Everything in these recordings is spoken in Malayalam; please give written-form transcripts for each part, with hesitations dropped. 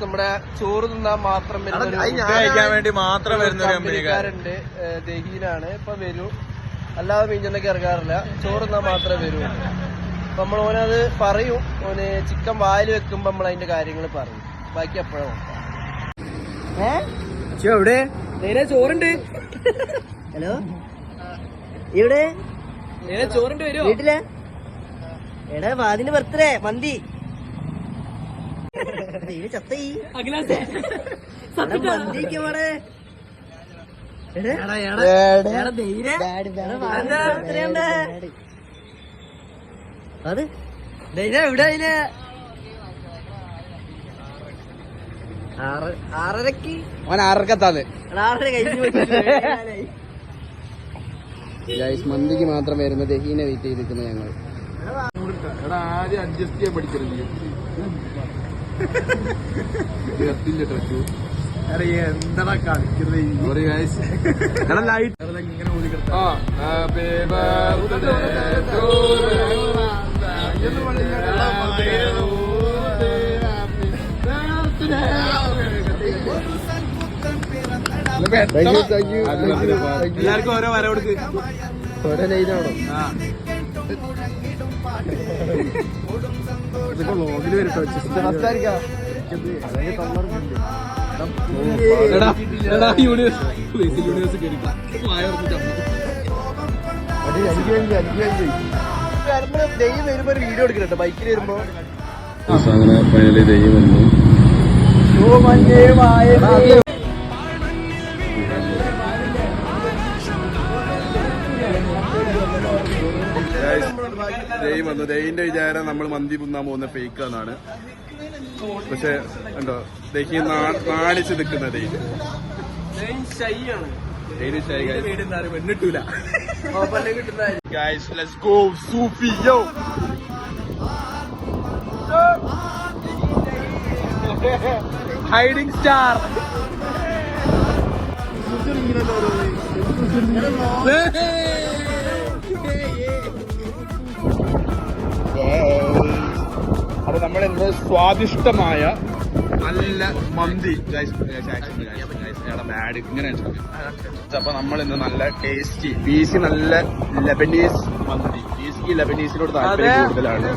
നമ്മുടെ ചോറ് തിന്നാൻ മാത്രം കഴിക്കാൻ വേണ്ടി മാത്രം വരുന്ന കമ്പനിക്കാരുണ്ട്. ദഹീനാണ് ഇപ്പൊ വരും, അല്ലാതെ മീഞ്ഞൊക്കെ ഇറങ്ങാറില്ല. ചോറ് തിന്നാൻ മാത്രമേ വരൂ. അപ്പൊ നമ്മൾ ഓനത് പറയും. ഓന് ചിക്കൻ വായിൽ വെക്കുമ്പോ നമ്മൾ അതിന്റെ കാര്യങ്ങൾ പറയും. ബാക്കി എപ്പോഴും എവിടെ ചോറുണ്ട്. ഹലോ, ഇവിടെ ചോറുണ്ട് വരുമോ വീട്ടിലെ? എടാ വാതിന്റെ ബർത്ത്ഡേ മന്തി ചത്തീ മന്തിക്കോടെ അത് എവിടെ അതിന് 6:30 ഓൻ 6:30 മന്തിക്ക് മാത്രം വരുന്ന ദഹീനെ വെയിറ്റ് ചെയ്തിരിക്കുന്നു ഞങ്ങൾ. ആദ്യം അഡ്ജസ്റ്റ് ചെയ്യാൻ പഠിക്കരുത്. എന്താ കളിക്കുന്നത് എല്ലാവർക്കും ഓരോ വര കൊടുക്ക്. ഓരോ ലൈനാണോ? വ്ളോഗില് വരട്ടോ. വരുമ്പോ ഒരു വീഡിയോ എടുക്കട്ടോ ബൈക്കിൽ വരുമ്പോ. അങ്ങനെ ഫൈനലി ദൈവം വന്നു. ദൈവം വന്നു. ദൈവിന്റെ വിചാരം നമ്മൾ മന്തി തിന്നാൻ പോകുന്ന ഫേക്ക് എന്നാണ്. പക്ഷെ എന്തോ ദഹി നാണിച്ച് നിൽക്കുന്ന ദൈവം പെണ്ണിട്ടൂല. Hiding star. അപ്പൊ നമ്മളെന്തോ സ്വാദിഷ്ടമായ നല്ല മന്തി ബാഡ് ഇങ്ങനെ. അപ്പൊ നമ്മളിന്ന് നല്ല ടേസ്റ്റി പീസി നല്ല ലബനീസ് മന്തി. പീസിക്ക് ലബനീസിനോട് താല്പര്യം കൂടുതലാണ്.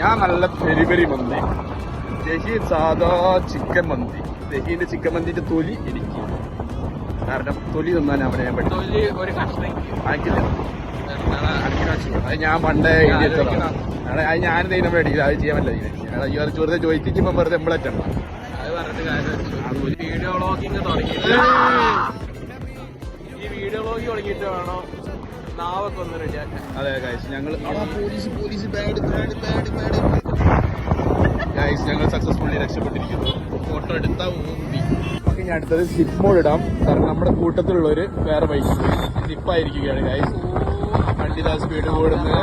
ഞാൻ നല്ല പെരി പെരി മന്തി. ദഹി സാധാ ചിക്കൻ മന്തി. ദഹീന്റെ ചിക്കൻ മന്തിന്റെ തൊലി എനിക്ക്, കാരണം തൊലി തിന്നാൻ അവിടെ ഞാൻ പഠിച്ചു. ആക്കില്ല, അത് ഞാൻ പണ്ടേ അത് ഞാൻ ദൈനം മേടിക്കില്ല. അത് ചെയ്യാൻ പറ്റില്ല. വെറുതെ ചോദിക്കുമ്പോ വെറുതെ എമ്പളറ്റണ്ട. വീഡിയോ വ്ളോഗിങ് തുടങ്ങിയിട്ട് ഈ വീഡിയോ വ്ളോഗ് തുടങ്ങിയിട്ട് വേണോ നാവൊക്കെ ഒന്ന് റെഡിയാക്കാൻ. അതെ ഗൈസ്, ഞങ്ങൾ ഗൈസ് ഞങ്ങൾ സക്സസ്ഫുള്ളി രക്ഷപ്പെട്ടിരിക്കുന്നു. ഫോട്ടോ എടുത്താ ഊമ്പി. ഇനി അടുത്തത് സിപ്പ് മോഡ് ഇടാം, കാരണം നമ്മുടെ കൂട്ടത്തിലുള്ളവര് വേറെ ബൈക്ക് സിപ്പായിരിക്കുകയാണ് ഗൈസ്. വണ്ടി ദാ സ്പീഡ് കൂടുന്നത്.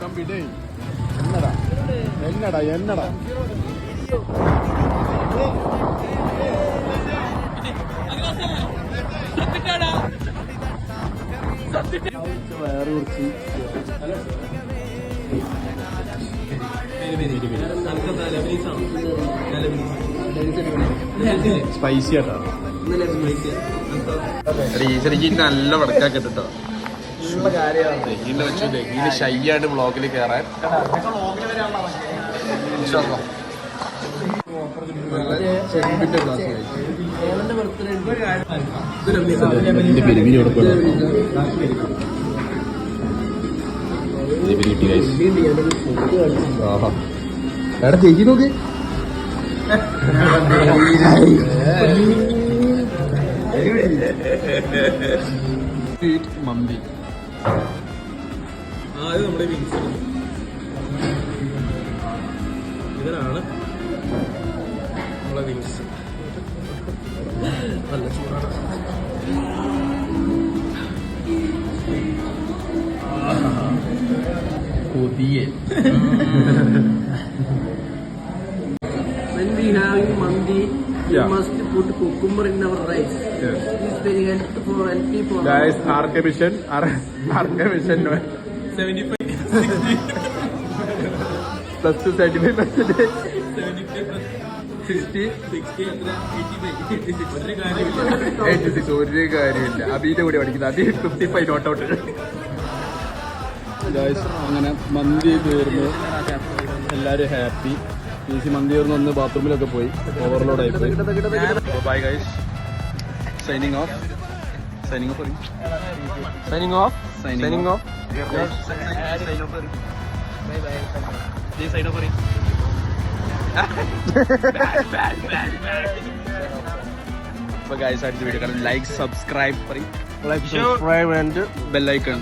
തമ്പി ഡേ എന്നടാ വയറ് കുറിച്ച് സ്പൈസി ആട്ടോ. ശരിക്കും നല്ല വടക്കാക്കിട്ടോ. ദഹീന്റെ വെച്ചു. ദഹീന് ഷൈയാണ് വ്ളോഗിൽ കയറാൻ. എടാ ചേച്ചി നോക്ക്. മന്തി നമ്മുടെ വിങ്സ്. ഇതിനാണ് നമ്മളെ വിങ്സ്. നല്ല ചൂടാണ്. കൊതിയെ മന്തി Yeah. must put cucumber in our rice. Yes. It is very healthy for Guys, RK Mission 75 plus 2 75%. 60 86 ഒരു കാര്യമില്ല. അബീന്റെ കൂടെ പഠിക്കുന്നത് അബി 55 നോട്ട് ഔട്ട്. ഗൈസ് അങ്ങനെ മന്തി തീർന്നു, എല്ലാരും ഹാപ്പി. ഈസി മന്തി തീർന്ന് ഒന്ന് ബാത്റൂമിലൊക്കെ പോയി, ഓവർലോഡ് ആയി പോയി. Bye guys, signing off. Signing off signing off signing off. അപ്പൊ ഗൈസ് അടുത്ത വീഡിയോ കാണാം. ലൈക്ക് സബ്സ്ക്രൈബ് പറയും, subscribe and ബെല്ലൈക്കൺ